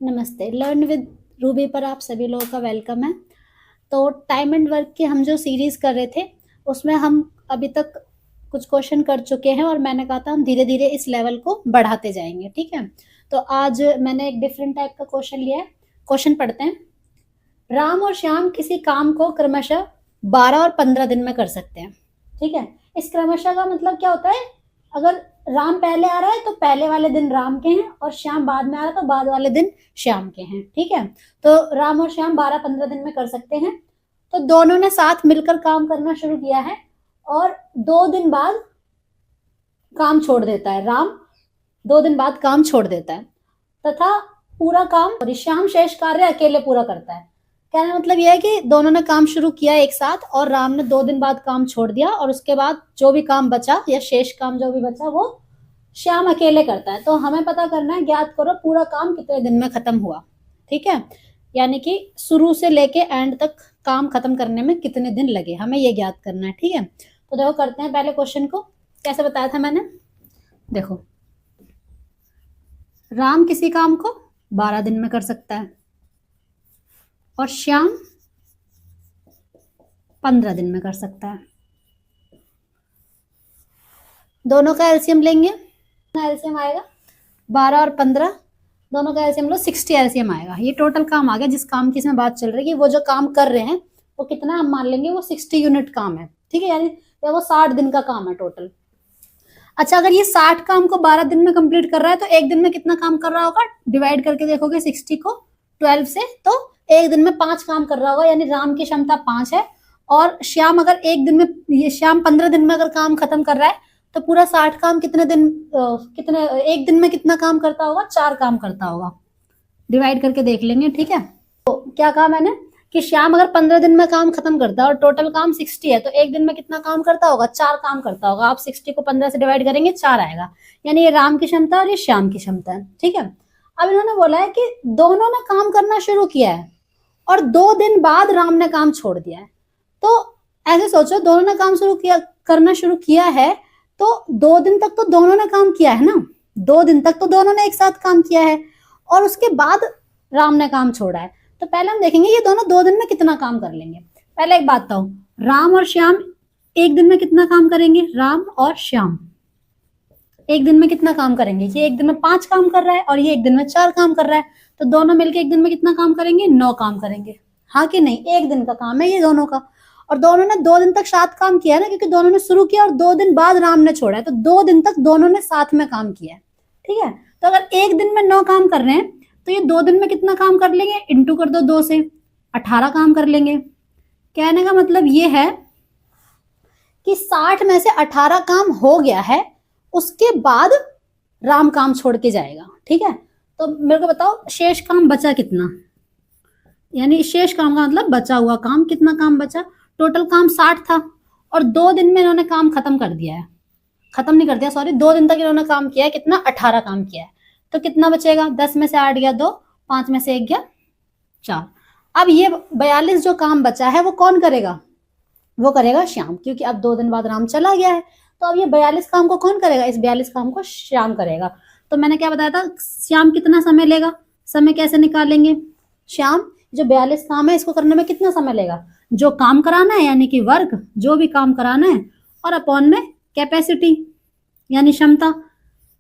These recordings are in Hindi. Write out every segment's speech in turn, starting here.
नमस्ते। लर्न विद रूबी पर आप सभी लोगों का वेलकम है। तो टाइम एंड वर्क की हम जो सीरीज़ कर रहे थे उसमें हम अभी तक कुछ क्वेश्चन कर चुके हैं और मैंने कहा था हम धीरे धीरे इस लेवल को बढ़ाते जाएंगे। ठीक है, तो आज मैंने एक डिफरेंट टाइप का क्वेश्चन लिया है। क्वेश्चन पढ़ते हैं। राम और श्याम किसी काम को क्रमशः 12 और 15 दिन में कर सकते हैं। ठीक है, इस क्रमशः का मतलब क्या होता है? अगर राम पहले आ रहा है तो पहले वाले दिन राम के हैं और श्याम बाद में आ रहा है तो बाद वाले दिन श्याम के हैं। ठीक है, तो राम और श्याम 12-15 दिन में कर सकते हैं। तो दोनों ने साथ मिलकर काम करना शुरू किया है और 2 दिन बाद काम छोड़ देता है। राम 2 दिन बाद काम छोड़ देता है तथा पूरा काम और श्याम शेष कार्य अकेले पूरा करता है। कहने का मतलब यह है कि दोनों ने काम शुरू किया एक साथ और राम ने 2 दिन बाद काम छोड़ दिया और उसके बाद जो भी काम बचा या शेष काम जो भी बचा वो श्याम अकेले करता है। तो हमें पता करना है, ज्ञात करो पूरा काम कितने दिन में खत्म हुआ। ठीक है, यानी कि शुरू से लेके एंड तक काम खत्म करने में कितने दिन लगे, हमें ये ज्ञात करना है। ठीक है, तो देखो करते हैं पहले क्वेश्चन को। कैसे बताया था मैंने? देखो, राम किसी काम को 12 दिन में कर सकता है और श्याम 15 दिन में कर सकता है। दोनों का एलसीएम लेंगे, एलसीएम आएगा 12 और 15, दोनों का एलसीएम लो 60 एलसीएम आएगा। ये टोटल काम आ गया जिस काम की इसमें बात चल रही है कि वो जो काम कर रहे हैं वो कितना हम मान लेंगे, वो 60 यूनिट काम है। ठीक है, यानी वो 60 दिन का काम है टोटल। अच्छा, अगर ये 60 काम को 12 दिन में कंप्लीट कर रहा है तो एक दिन में कितना काम कर रहा होगा? डिवाइड करके देखोगे 60 को 12 से, तो एक दिन में 5 काम कर रहा होगा। यानी राम की क्षमता 5 है और श्याम अगर एक दिन में, ये श्याम 15 दिन में अगर काम खत्म कर रहा है तो पूरा 60 काम कितने दिन, एक दिन में कितना काम करता होगा? 4 काम करता होगा। डिवाइड करके देख लेंगे। ठीक है, तो क्या कहा मैंने कि श्याम अगर 15 दिन में काम खत्म करता है और टोटल काम 60 है तो एक दिन में कितना काम करता होगा? 4 काम करता होगा। आप 60 को 15 से डिवाइड करेंगे 4 आएगा। यानी ये राम की क्षमता और ये श्याम की क्षमता है। ठीक है, अब इन्होंने बोला है कि दोनों ने काम करना शुरू किया है और 2 दिन बाद राम ने काम छोड़ दिया है। तो ऐसे सोचो, दोनों ने काम करना शुरू किया है तो 2 दिन तक तो दोनों ने काम किया है ना, 2 दिन तक तो दोनों ने एक साथ काम किया है और उसके बाद राम ने काम छोड़ा है। तो पहले हम देखेंगे ये दोनों 2 दिन में कितना काम कर लेंगे। पहले एक बात बताओ, राम और श्याम एक दिन में कितना काम करेंगे? राम और श्याम एक दिन में कितना काम करेंगे? ये एक दिन में 5 काम कर रहा है और ये एक दिन में 4 काम कर रहा है, तो दोनों मिलकर एक दिन में कितना काम करेंगे? 9 काम करेंगे। हाँ कि नहीं? एक दिन का काम है ये दोनों का, और दोनों ने 2 दिन तक साथ काम किया है ना, क्योंकि दोनों ने शुरू किया और 2 दिन बाद राम ने छोड़ा है, तो 2 दिन तक दोनों ने साथ में काम किया है। ठीक है, तो अगर एक दिन में 9 काम कर रहे हैं तो ये 2 दिन में कितना काम कर लेंगे? इंटू कर दो 2 से, 18 काम कर लेंगे। कहने का मतलब ये है कि 60 में से 18 काम हो गया है, उसके बाद राम काम छोड़ के जाएगा। ठीक है, तो मेरे को बताओ शेष काम बचा कितना? यानी शेष काम का मतलब बचा हुआ काम, कितना काम बचा? टोटल काम 60 था और 2 दिन में इन्होंने काम खत्म कर दिया है, खत्म नहीं कर दिया सॉरी, 2 दिन तक इन्होंने काम किया है। कितना? 18 काम किया है। तो कितना बचेगा? 10 में से 8 गया 2, 5 में से 1 गया 4। अब ये 42 जो काम बचा है वो कौन करेगा? वो करेगा श्याम, क्योंकि अब 2 दिन बाद राम चला गया है। तो अब ये 42 काम को कौन करेगा? इस 42 काम को श्याम करेगा। तो मैंने क्या बताया था, श्याम कितना समय लेगा? समय कैसे निकालेंगे? श्याम जो 42 काम है इसको करने में कितना समय लेगा? जो काम कराना है यानी कि वर्क, जो भी काम कराना है, और अपॉन में कैपेसिटी यानी क्षमता।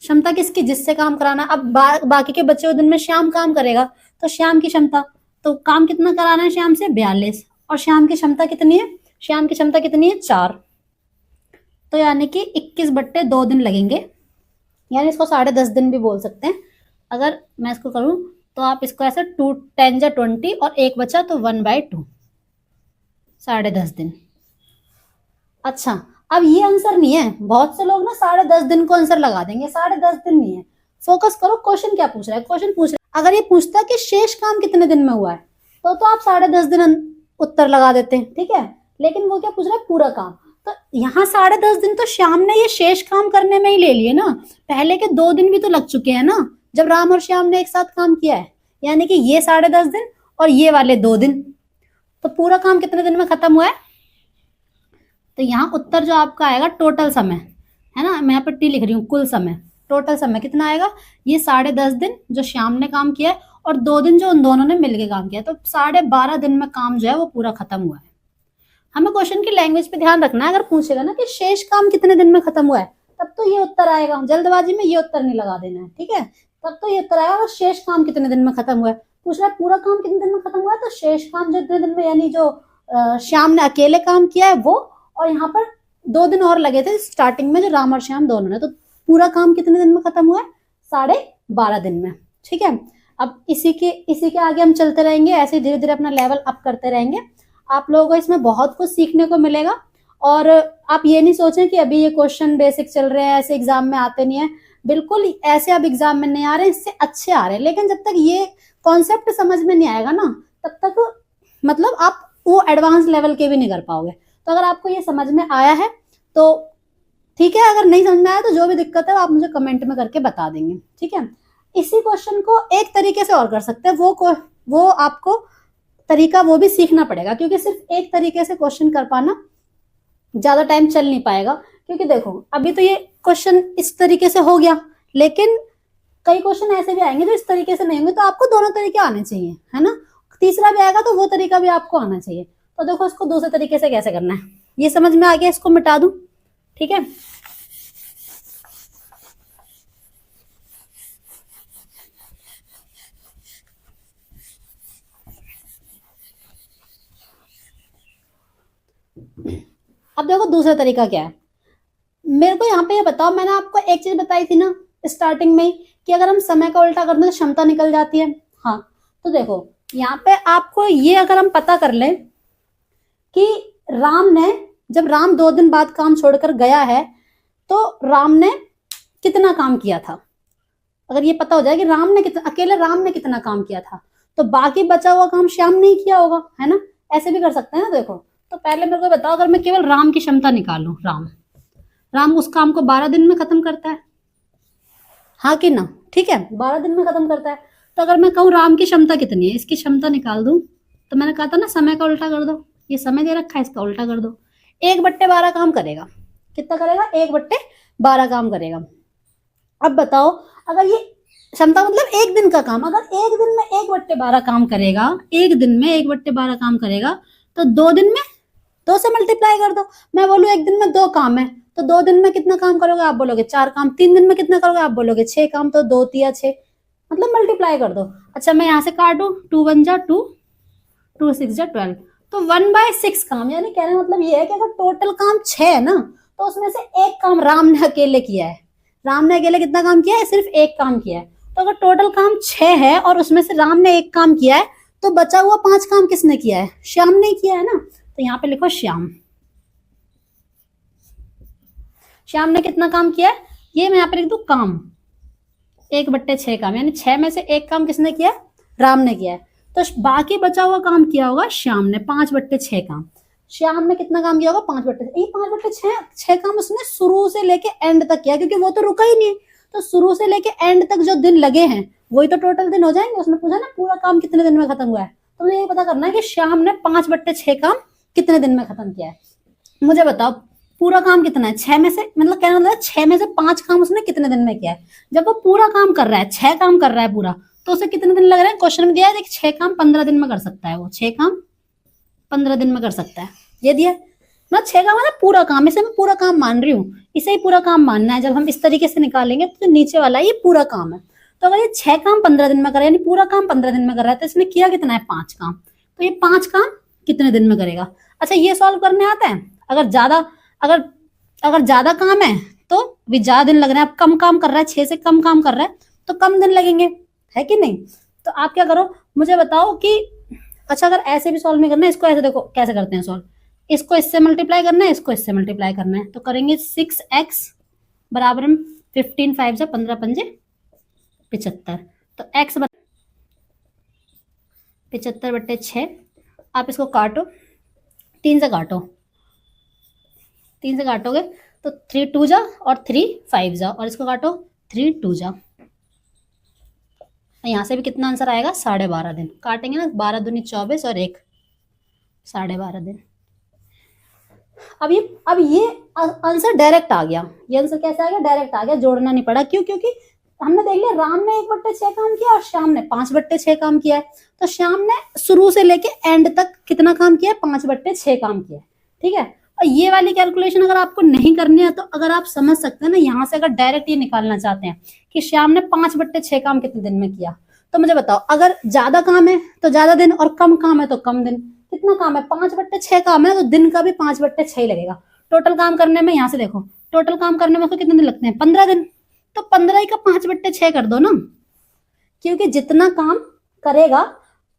क्षमता किसकी? जिससे काम कराना। अब बाकी के बचे हुए दिन में श्याम काम करेगा तो श्याम की क्षमता, तो काम कितना कराना है श्याम से? 42, और श्याम की क्षमता कितनी है? श्याम की क्षमता कितनी है? 4। तो यानी कि 21/2 दिन लगेंगे, यानी इसको 10.5 दिन भी बोल सकते हैं। अगर मैं इसको करूं तो आप इसको ऐसे 2 10 जा 20 और 1 बचा तो 1/2, 10.5 दिन। अच्छा, अब ये आंसर नहीं है। बहुत से लोग ना 10.5 दिन को आंसर लगा देंगे, 10.5 दिन नहीं है। फोकस करो, क्वेश्चन क्या पूछ रहा है? क्वेश्चन पूछ रहा है अगर ये पूछता कि शेष काम कितने दिन में हुआ है तो आप 10.5 दिन उत्तर लगा देते हैं। ठीक है, लेकिन वो क्या पूछ रहा है? पूरा काम। तो यहाँ 10.5 दिन तो श्याम ने ये शेष काम करने में ही ले लिए ना, पहले के 2 दिन भी तो लग चुके हैं ना जब राम और श्याम ने एक साथ काम किया है। यानी कि ये 10.5 दिन और ये वाले 2 दिन, तो पूरा काम कितने दिन में खत्म हुआ है? तो यहाँ उत्तर जो आपका आएगा टोटल समय है ना, मैं यहाँ पर टी लिख रही हूँ, कुल समय, टोटल समय कितना आएगा? ये 10.5 दिन जो श्याम ने काम किया है और 2 दिन जो उन दोनों ने मिलके काम किया, तो 12.5 दिन में काम जो है वो पूरा खत्म हुआ है। हमें क्वेश्चन की लैंग्वेज पे ध्यान रखना है। अगर पूछेगा ना कि शेष काम कितने दिन में खत्म हुआ है, तब तो ये उत्तर आएगा, जल्दबाजी में ये उत्तर नहीं लगा देना है, ठीक है। तब तो ये उत्तर आएगा और शेष काम कितने दिन में खत्म हुआ है। पूछ रहा है पूरा काम कितने दिन में खत्म हुआ है, तो शेष काम जो इतने दिन में, यानी जो श्याम ने अकेले काम किया है वो, और यहाँ पर 2 दिन और लगे थे स्टार्टिंग में जो राम और श्याम दोनों ने, तो पूरा काम कितने दिन में खत्म हुआ है, 12.5 दिन में, ठीक है। अब इसी के आगे हम चलते रहेंगे, ऐसे धीरे धीरे अपना लेवल अप करते रहेंगे। आप लोगों को इसमें बहुत कुछ सीखने को मिलेगा। और आप ये नहीं सोचें कि अभी ये क्वेश्चन बेसिक चल रहे हैं, ऐसे एग्जाम में आते नहीं है, बिल्कुल ऐसे अब एग्जाम में नहीं आ रहे, इससे अच्छे आ रहे हैं। लेकिन जब तक ये कॉन्सेप्ट समझ में नहीं आएगा ना, तब तक मतलब आप वो एडवांस लेवल के भी नहीं कर पाओगे। तो अगर आपको ये समझ में आया है तो ठीक है, अगर नहीं समझ में आया तो जो भी दिक्कत है आप मुझे कमेंट में करके बता देंगे, ठीक है। इसी क्वेश्चन को एक तरीके से और कर सकते हैं, वो आपको तरीका वो भी सीखना पड़ेगा, क्योंकि सिर्फ एक तरीके से क्वेश्चन कर पाना ज्यादा टाइम चल नहीं पाएगा। क्योंकि देखो अभी तो ये क्वेश्चन इस तरीके से हो गया, लेकिन कई क्वेश्चन ऐसे भी आएंगे जो इस तरीके से नहीं होंगे, तो आपको दोनों तरीके आने चाहिए, है ना। तीसरा भी आएगा तो वो तरीका भी आपको आना चाहिए। तो देखो इसको दूसरे तरीके से कैसे करना है, ये समझ में आ गया, इसको मिटा दूं, ठीक है। अब देखो दूसरा तरीका क्या है, मेरे को यहाँ पे ये बताओ, मैंने आपको एक चीज बताई थी ना स्टार्टिंग में कि अगर हम समय का उल्टा कर दें तो क्षमता निकल जाती है। हाँ, तो देखो यहाँ पे आपको ये अगर हम पता कर लें कि जब राम 2 दिन बाद काम छोड़कर गया है, तो राम ने कितना काम किया था। अगर ये पता हो जाए कि अकेले राम ने कितना काम किया था, तो बाकी बचा हुआ काम श्याम ने ही किया होगा, है ना। ऐसे भी कर सकते हैं ना। देखो तो पहले मेरे को बताओ, अगर मैं केवल राम की क्षमता निकालूं, राम उस काम को 12 दिन में खत्म करता है, हाँ कि ना, ठीक है, 12 दिन में खत्म करता है। तो अगर मैं कहूँ राम की क्षमता कितनी है, इसकी क्षमता निकाल दूं, तो मैंने कहा था ना समय का उल्टा कर दो, ये समय दे रखा है इसका उल्टा कर दो, 1/12 काम करेगा। कितना करेगा, 1/12 काम करेगा। अब बताओ अगर ये क्षमता मतलब एक दिन का काम, अगर एक दिन में 1/12 काम करेगा, एक दिन में 1/12 काम करेगा, तो 2 दिन में 2 से मल्टीप्लाई कर दो। मैं बोलूँ एक दिन में 2 काम है, तो 2 दिन में कितना काम करोगे, आप बोलोगे 4 काम। 3 दिन में कितना करोगे, आप बोलोगे 6 काम। तो 2 तिया 6, मतलब मल्टीप्लाई कर दो। अच्छा मैं यहाँ से काटू, 2 1 जा 2, 2 6 जा 12, तो 1/6 काम। यानी कहने का मतलब ये है कि अगर टोटल काम 6 है ना, तो उसमें से एक काम राम ने अकेले किया है। राम ने अकेले कितना काम किया है, सिर्फ एक काम किया है। तो अगर टोटल काम 6 है और उसमें से राम ने एक काम किया है, तो बचा हुआ 5 काम किसने किया है, श्याम ने किया है ना। तो यहाँ पे लिखो श्याम ने कितना काम किया है, ये मैं यहाँ पे लिख दू काम, 1/6 काम, यानी 6 में से एक काम किसने किया है, राम ने किया है। तो बाकी बचा हुआ काम किया होगा श्याम ने, 5/6 काम। श्याम ने कितना काम किया होगा, 5/6 काम उसने शुरू से लेके एंड तक किया, क्योंकि वो तो रुका ही नहीं। तो शुरू से लेके एंड तक जो दिन लगे हैं वही तो टोटल दिन हो जाएंगे। उसने पूछा ना पूरा काम कितने दिन में खत्म हुआ है, तो मुझे ये पता करना है कि श्याम ने 5/6 काम कितने दिन में खत्म किया है। मुझे बताओ पूरा काम कितना है, 6 में से, मतलब कहना मतलब 6 में से 5 काम उसने कितने दिन में किया है। जब वो पूरा काम कर रहा है, 6 काम कर रहा है पूरा, तो उसे कितने दिन लग रहे हैं। क्वेश्चन में दिया है 6 काम 15 दिन में कर सकता है, वो 6 काम 15 दिन में कर सकता है, ये दिया है ना। 6 काम है पूरा काम, इसे मैं पूरा काम मान रही हूँ, इसे ही पूरा काम मानना है। जब हम इस तरीके से निकालेंगे तो नीचे वाला ये पूरा काम है। तो अगर ये 6 काम 15 दिन में कर रहा है, यानी पूरा काम 15 दिन में कर रहा है, तो इसने किया कितना है, 5 काम। तो ये 5 काम कितने दिन में करेगा। अच्छा ये सॉल्व करने आता है। अगर ज्यादा काम है तो भी ज्यादा दिन लग रहे हैं, अब कम काम कर रहा है, 6 से कम काम कर रहा है, तो कम दिन लगेंगे, है कि नहीं। तो आप क्या करो, मुझे बताओ कि अच्छा अगर ऐसे भी सॉल्व नहीं करना है, इसको ऐसे देखो कैसे करते हैं सॉल्व। इसको इससे मल्टीप्लाई करना है, इसको इससे मल्टीप्लाई करना है, तो करेंगे 6x बराबर 15 5 जा 15 5 75। तो x 75/6। आप इसको काटो, 3 से काटो, 3 से काटोगे तो 3 2 जा और 3 5 जा, और इसको काटो 3 2 जा। यहाँ से भी कितना आंसर आएगा, 12.5 दिन। काटेंगे ना, 12 दूनी 24 और 1 12.5 दिन। अब ये आंसर डायरेक्ट आ गया। ये आंसर कैसे आ गया, डायरेक्ट आ गया, जोड़ना नहीं पड़ा। क्यों, क्योंकि हमने देख लिया राम ने 1/6 काम किया और श्याम ने 5/6 काम किया है। तो श्याम ने शुरू से लेके एंड तक कितना काम किया है? 5/6 काम किया है। ठीक है, और ये वाली कैलकुलेशन अगर आपको नहीं करनी है तो अगर आप समझ सकते हैं ना, यहाँ से अगर डायरेक्ट ये निकालना चाहते हैं कि श्याम ने 5/6 काम कितने दिन में किया, तो मुझे बताओ, अगर ज्यादा काम है तो ज्यादा दिन और कम काम है तो कम दिन। कितना काम है? 5/6 काम है, तो दिन का भी 5/6 लगेगा। टोटल काम करने में, यहाँ से देखो, टोटल काम करने में तो कितने दिन लगते हैं? 15 दिन। तो 15 का 5/6 कर दो ना, क्योंकि जितना काम करेगा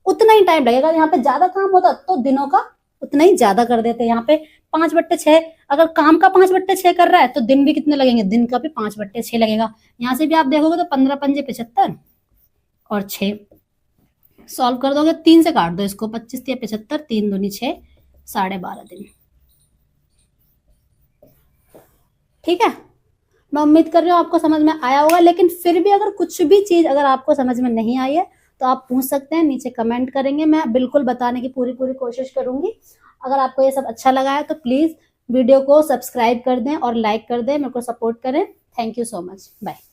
उतना ही टाइम लगेगा। यहाँ पे ज्यादा काम होता तो दिनों का उतना ही ज्यादा कर देते। यहाँ पे 5/6, अगर काम का 5/6 कर रहा है तो दिन भी कितने लगेंगे? दिन का भी 5/6 लगेगा। यहाँ से भी आप देखोगे तो 15 पंजे 75 और 6 सॉल्व कर दोगे, 3 से काट दो इसको, 25 या 75, 3 दूनी 6, 12.5 दिन। ठीक है, मैं उम्मीद कर रही हूँ आपको समझ में आया होगा। लेकिन फिर भी अगर कुछ भी चीज अगर आपको समझ में नहीं आई है तो आप पूछ सकते हैं, नीचे कमेंट करेंगे, मैं बिल्कुल बताने की पूरी कोशिश करूंगी। अगर आपको ये सब अच्छा लगा है तो प्लीज वीडियो को सब्सक्राइब कर दें और लाइक कर दें, मेरे को सपोर्ट करें। Thank you so much, bye.